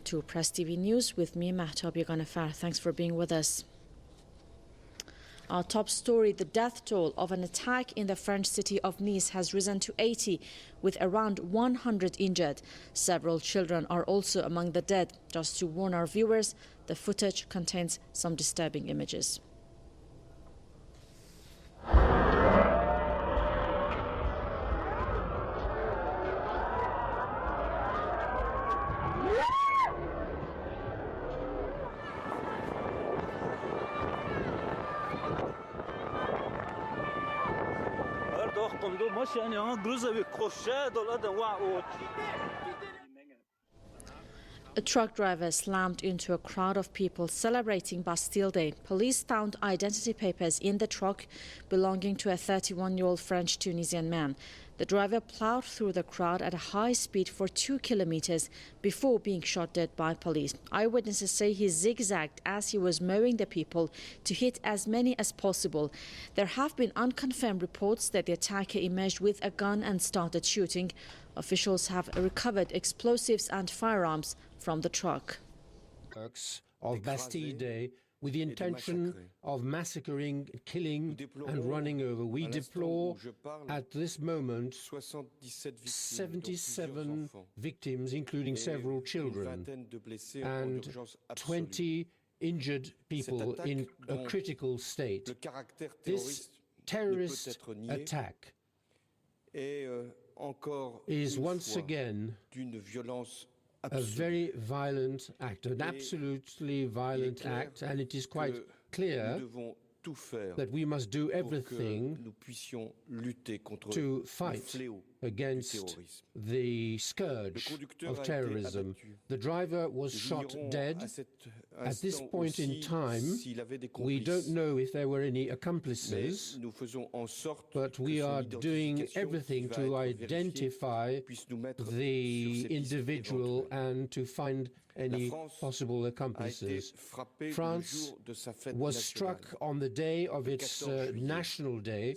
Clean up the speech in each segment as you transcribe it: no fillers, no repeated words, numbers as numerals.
To Press TV News with me, Mahtab Yaganafar. Thanks for being with us. Our top story, the death toll of an attack in the French city of Nice has risen to 80, with around 100 injured. Several children are also among the dead. Just to warn our viewers, the footage contains some disturbing images. A truck driver slammed into a crowd of people celebrating Bastille Day. Police found identity papers in the truck belonging to a 31-year-old French-Tunisian man. The driver plowed through the crowd at a high speed for 2 kilometers before being shot dead by police. Eyewitnesses say he zigzagged as he was mowing the people to hit as many as possible. There have been unconfirmed reports that the attacker emerged with a gun and started shooting. Officials have recovered explosives and firearms from the truck. Of Bastille Day with the intention of massacring, killing and running over. We deplore at this moment 77 victims, including several children, and 20 injured people in a critical state. This terrorist attack is once again a very violent act, an absolutely violent act, and it is quite clear that we must do everything to fight against the scourge of terrorism. The driver was shot dead. At this point in time, we don't know if there were any accomplices, but we are doing everything to identify the individual and to find any possible accomplices. France was struck on the day of its National Day,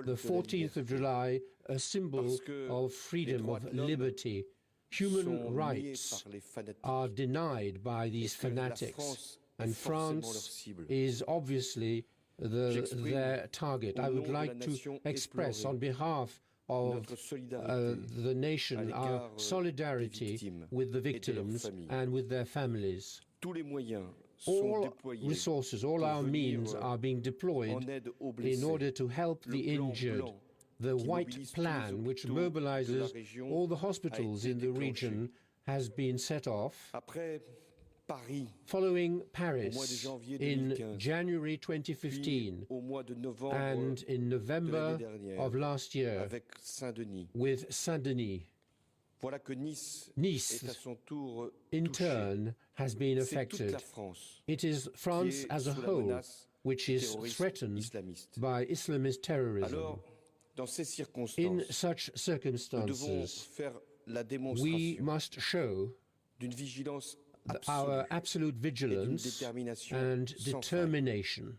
the 14th of July, a symbol of freedom, of liberty. Human rights are denied by these fanatics, and France is obviously their target. I would like to express on behalf of the nation our solidarity with the victims and with their families. All resources, all our means are being deployed in order to help the injured. The White Plan, which mobilizes all the hospitals in the region, has been set off. Following Paris in January 2015 and in November of last year with Saint-Denis, Nice, in turn, has been affected. It is France as a whole which is threatened by Islamist terrorism. In such circumstances, we must show our absolute vigilance and determination.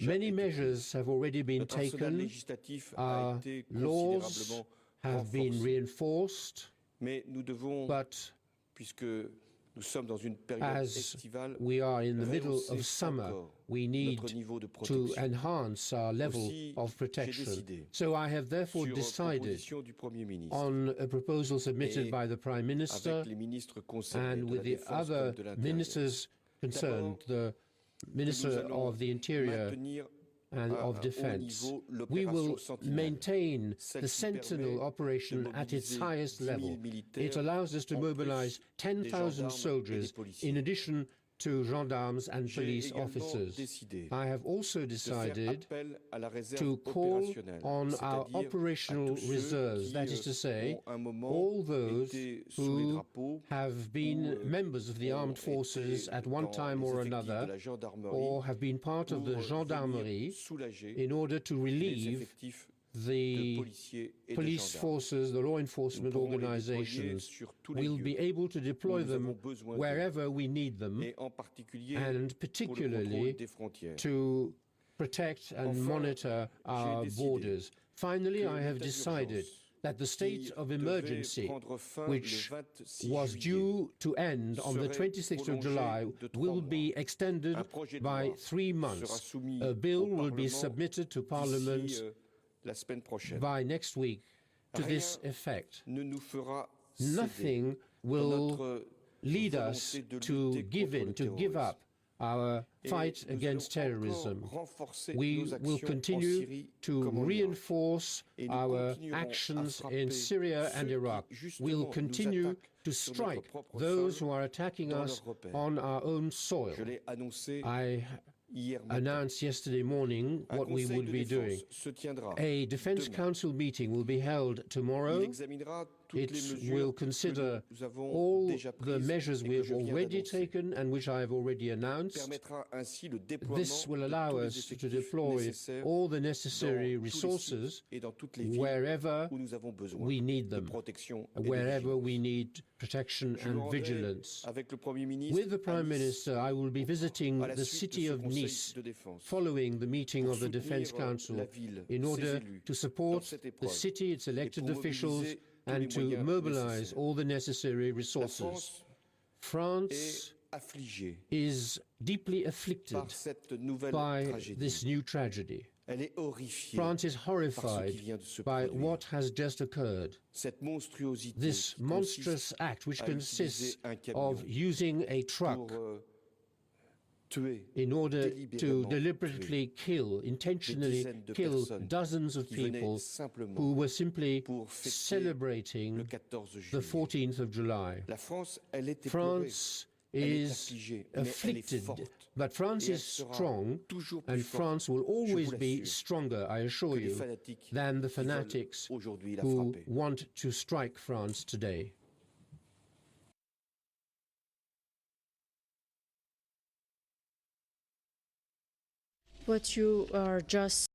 Many measures have already been taken. Our laws have been reinforced, but as we are in the middle of summer, we need to enhance our level of protection. So I have therefore decided on a proposal submitted by the Prime Minister and with the other ministers concerned, the Minister of the Interior and of Defense. We will maintain the Sentinel operation at its highest level. It allows us to mobilize 10,000 soldiers in addition to gendarmes and police officers. I have also decided to call on our operational reserves, that is to say, all those who have been members of the armed forces at one time or another, or have been part of the gendarmerie, in order to relieve the police forces, the law enforcement organizations. Will be able to deploy them wherever we need them, and particularly to protect and monitor our borders. Finally, I have decided that the state of emergency, which was due to end on the 26th of July, will be extended by 3 months. A bill will be submitted to Parliament by next week to this effect. Nothing will lead us to give in, to give up our fight against terrorism. We will continue to reinforce our actions in Syria and Iraq. We will continue to strike those who are attacking us on our own soil. I announced yesterday morning what we would be doing. A Defense Council meeting will be held tomorrow. It will consider all the measures we have already taken and which I have already announced. This will allow us to deploy all the necessary resources wherever we need them, wherever we need protection and vigilance. With the Prime Minister, I will be visiting the city of Nice following the meeting of the Defense Council in order to support the city, its elected officials, and to mobilize all the necessary resources. France is deeply afflicted by this new tragedy. France is horrified by what has just occurred. This monstrous act, which consists of using a truck in order to deliberately kill, intentionally kill dozens of people who were simply celebrating the 14th of July. France is afflicted, but France is strong, and France will always be stronger, I assure you, than the fanatics who want to strike France today. What you are just